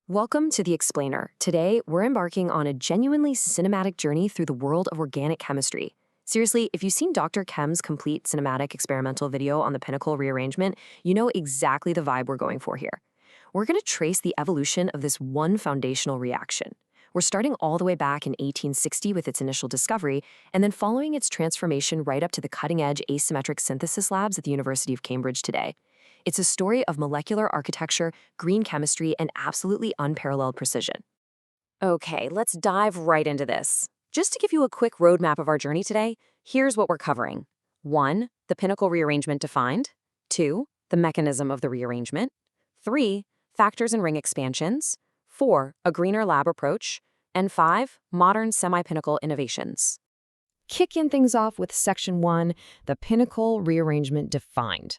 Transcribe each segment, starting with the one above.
Welcome to The Explainer. Today, we're embarking on a genuinely cinematic journey through the world of organic chemistry. Seriously, if you've seen Dr. Chem's complete cinematic experimental video on the Pinacol Rearrangement, you know exactly the vibe we're going for here. We're going to trace the evolution of this one foundational reaction. We're starting all the way back in 1860 with its initial discovery, and then following its transformation right up to the cutting-edge asymmetric synthesis labs at the University of Cambridge today. It's a story of molecular architecture, green chemistry, and absolutely unparalleled precision. Okay, let's dive right into this. Just to give you a quick roadmap of our journey today, here's what we're covering. 1. The Pinacol rearrangement defined. 2. The mechanism of the rearrangement. 3. Factors and ring expansions. 4. A greener lab approach. And 5. Modern semi-Pinacol innovations. Kicking things off with Section 1, the Pinacol rearrangement defined.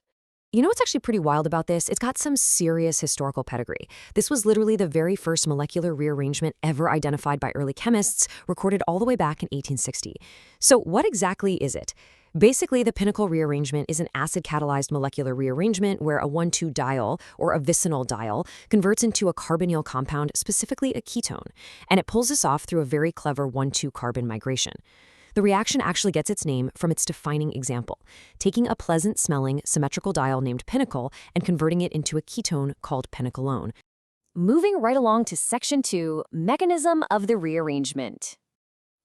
You know what's actually pretty wild about this? It's got some serious historical pedigree. This was literally the very first molecular rearrangement ever identified by early chemists, recorded all the way back in 1860. So what exactly is it? Basically, the Pinacol rearrangement is an acid-catalyzed molecular rearrangement where a 1,2 diol, or a Vicinal diol, converts into a carbonyl compound, specifically a ketone, and it pulls this off through a very clever 1,2 carbon migration. The reaction actually gets its name from its defining example, taking a pleasant-smelling symmetrical diol named Pinacol and converting it into a ketone called pinacolone. Moving right along to Section 2, mechanism of the rearrangement.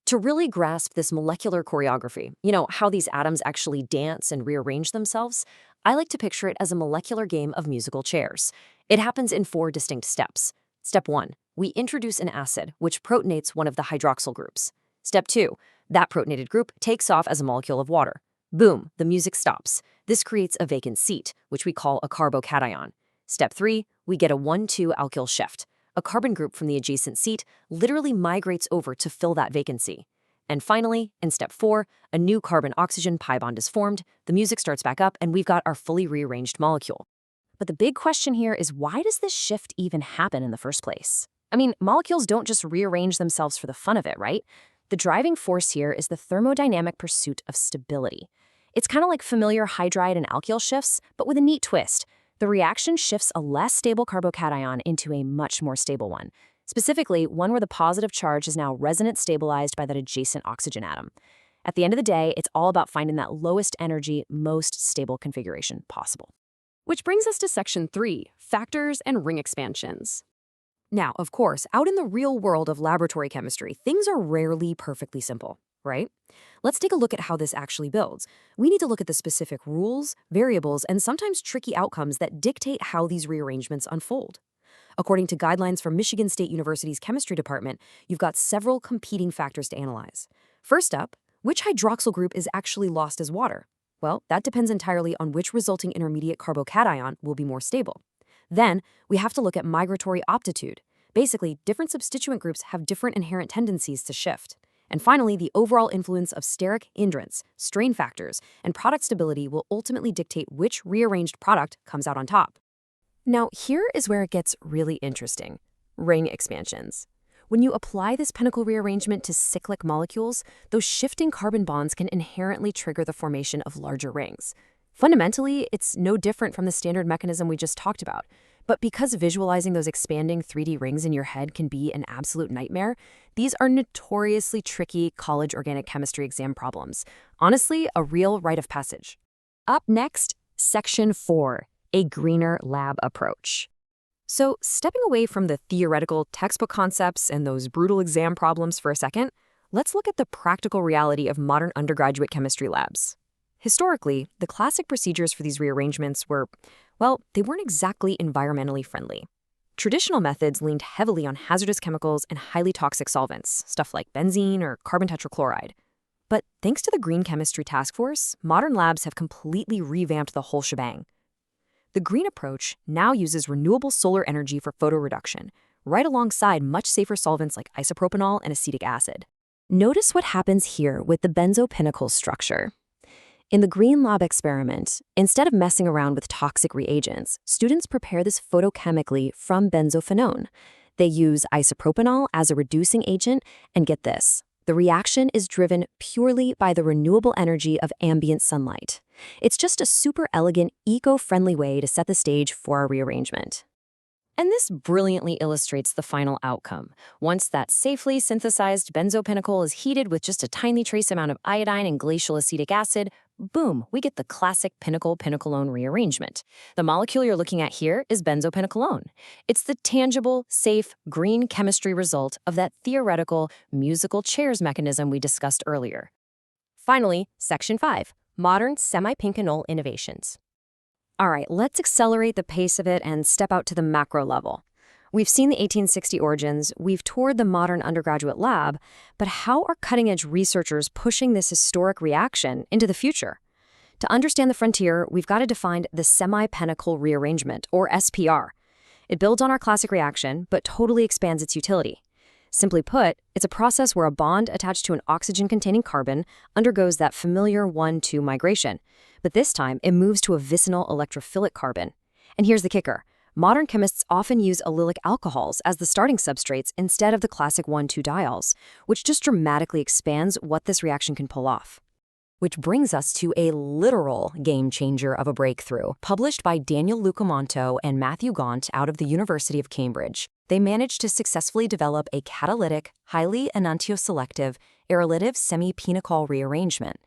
To really grasp this molecular choreography, how these atoms actually dance and rearrange themselves, I like to picture it as a molecular game of musical chairs. It happens in 4 distinct steps. Step 1, we introduce an acid, which protonates one of the hydroxyl groups. Step 2, that protonated group takes off as a molecule of water. Boom, the music stops. This creates a vacant seat, which we call a carbocation. Step 3, we get a 1,2 alkyl shift. A carbon group from the adjacent seat literally migrates over to fill that vacancy. And finally, in step 4, a new carbon-oxygen pi bond is formed, the music starts back up, and we've got our fully rearranged molecule. But the big question here is, why does this shift even happen in the first place? I mean, molecules don't just rearrange themselves for the fun of it, right? The driving force here is the thermodynamic pursuit of stability. It's kind of like familiar hydride and alkyl shifts, but with a neat twist. The reaction shifts a less stable carbocation into a much more stable one. Specifically, one where the positive charge is now resonance stabilized by that adjacent oxygen atom. At the end of the day, it's all about finding that lowest energy, most stable configuration possible. Which brings us to Section 3, factors and ring expansions. Now, of course, out in the real world of laboratory chemistry, things are rarely perfectly simple, right? Let's take a look at how this actually builds. We need to look at the specific rules, variables, and sometimes tricky outcomes that dictate how these rearrangements unfold. According to guidelines from Michigan State University's chemistry department, you've got several competing factors to analyze. First up, which hydroxyl group is actually lost as water? Well, that depends entirely on which resulting intermediate carbocation will be more stable. Then, we have to look at migratory aptitude. Basically, different substituent groups have different inherent tendencies to shift. And finally, the overall influence of steric hindrance, strain factors, and product stability will ultimately dictate which rearranged product comes out on top. Now, here is where it gets really interesting. Ring expansions. When you apply this Pinacol rearrangement to cyclic molecules, those shifting carbon bonds can inherently trigger the formation of larger rings. Fundamentally, it's no different from the standard mechanism we just talked about. But because visualizing those expanding 3D rings in your head can be an absolute nightmare, these are notoriously tricky college organic chemistry exam problems. Honestly, a real rite of passage. Up next, Section 4, a greener lab approach. So, stepping away from the theoretical textbook concepts and those brutal exam problems for a second, let's look at the practical reality of modern undergraduate chemistry labs. Historically, the classic procedures for these rearrangements were, well, they weren't exactly environmentally friendly. Traditional methods leaned heavily on hazardous chemicals and highly toxic solvents, stuff like benzene or carbon tetrachloride. But thanks to the Green Chemistry Task Force, modern labs have completely revamped the whole shebang. The green approach now uses renewable solar energy for photoreduction, right alongside much safer solvents like isopropanol and acetic acid. Notice what happens here with the benzopinacol structure. In the Green Lab experiment, instead of messing around with toxic reagents, students prepare this photochemically from benzophenone. They use isopropanol as a reducing agent, and get this, the reaction is driven purely by the renewable energy of ambient sunlight. It's just a super elegant, eco-friendly way to set the stage for our rearrangement. And this brilliantly illustrates the final outcome. Once that safely synthesized benzopinacol is heated with just a tiny trace amount of iodine and glacial acetic acid, boom, we get the classic pinacol-pinacolone rearrangement. The molecule you're looking at here is benzopinacolone. It's the tangible, safe, green chemistry result of that theoretical musical chairs mechanism we discussed earlier. Finally, Section 5, Modern Semi-Pincanol Innovations. All right, let's accelerate the pace of it and step out to the macro level. We've seen the 1860 origins, we've toured the modern undergraduate lab, but how are cutting-edge researchers pushing this historic reaction into the future? To understand the frontier, we've got to define the semi-Pinacol rearrangement, or SPR. It builds on our classic reaction, but totally expands its utility. Simply put, it's a process where a bond attached to an oxygen-containing carbon undergoes that familiar 1-2 migration. But this time, it moves to a vicinal electrophilic carbon. And here's the kicker. Modern chemists often use allylic alcohols as the starting substrates instead of the classic 1,2 diols, which just dramatically expands what this reaction can pull off. Which brings us to a literal game changer of a breakthrough, published by Daniel Lucamonto and Matthew Gaunt out of the University of Cambridge. They managed to successfully develop a catalytic, highly enantioselective, arylative semi-Pinacol rearrangement.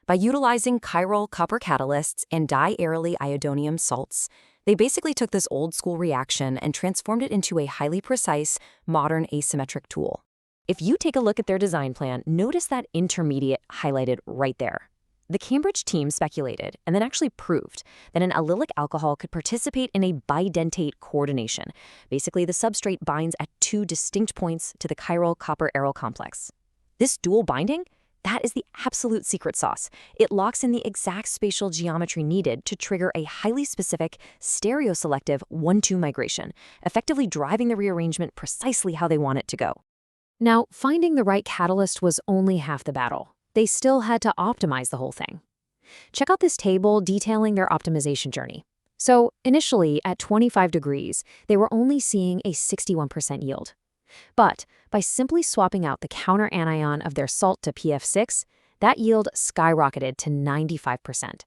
By utilizing chiral copper catalysts and diaryl iodonium salts, they basically took this old-school reaction and transformed it into a highly precise, modern asymmetric tool. If you take a look at their design plan, notice that intermediate highlighted right there. The Cambridge team speculated, and then actually proved, that an allylic alcohol could participate in a bidentate coordination. Basically, the substrate binds at 2 distinct points to the chiral copper-aryl complex. This dual binding? That is the absolute secret sauce. It locks in the exact spatial geometry needed to trigger a highly specific, stereoselective 1-2 migration, effectively driving the rearrangement precisely how they want it to go. Now, finding the right catalyst was only half the battle. They still had to optimize the whole thing. Check out this table detailing their optimization journey. So, initially, at 25 degrees, they were only seeing a 61% yield. But by simply swapping out the counter-anion of their salt to PF6, that yield skyrocketed to 95%.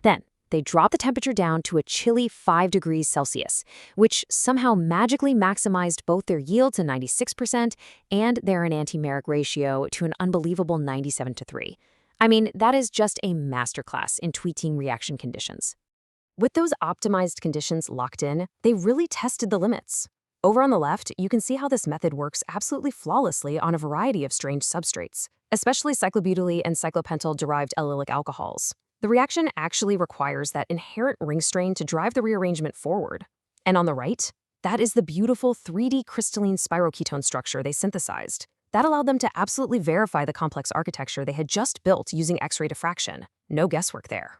Then, they dropped the temperature down to a chilly 5 degrees Celsius, which somehow magically maximized both their yield to 96% and their enantiomeric ratio to an unbelievable 97:3. I mean, that is just a masterclass in tweaking reaction conditions. With those optimized conditions locked in, they really tested the limits. Over on the left, you can see how this method works absolutely flawlessly on a variety of strange substrates, especially cyclobutyl and cyclopentyl-derived allylic alcohols. The reaction actually requires that inherent ring strain to drive the rearrangement forward. And on the right, that is the beautiful 3D crystalline spiroketone structure they synthesized. That allowed them to absolutely verify the complex architecture they had just built using X-ray diffraction. No guesswork there.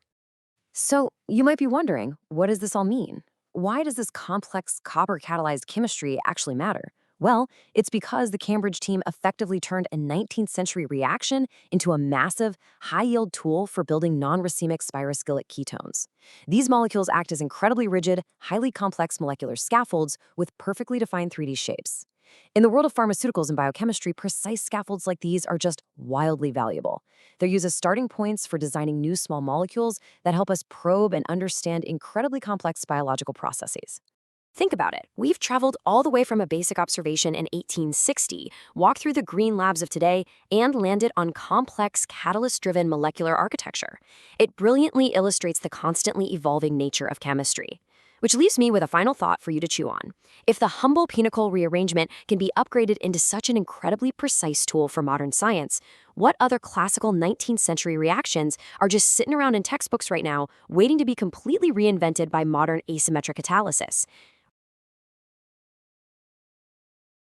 So, you might be wondering, what does this all mean? Why does this complex copper-catalyzed chemistry actually matter? Well, it's because the Cambridge team effectively turned a 19th century reaction into a massive, high-yield tool for building non-racemic spiroscylic ketones. These molecules act as incredibly rigid, highly complex molecular scaffolds with perfectly defined 3D shapes. In the world of pharmaceuticals and biochemistry, precise scaffolds like these are just wildly valuable. They're used as starting points for designing new small molecules that help us probe and understand incredibly complex biological processes. Think about it. We've traveled all the way from a basic observation in 1860, walked through the green labs of today, and landed on complex catalyst-driven molecular architecture. It brilliantly illustrates the constantly evolving nature of chemistry. Which leaves me with a final thought for you to chew on. If the humble Pinacol rearrangement can be upgraded into such an incredibly precise tool for modern science, what other classical 19th century reactions are just sitting around in textbooks right now, waiting to be completely reinvented by modern asymmetric catalysis?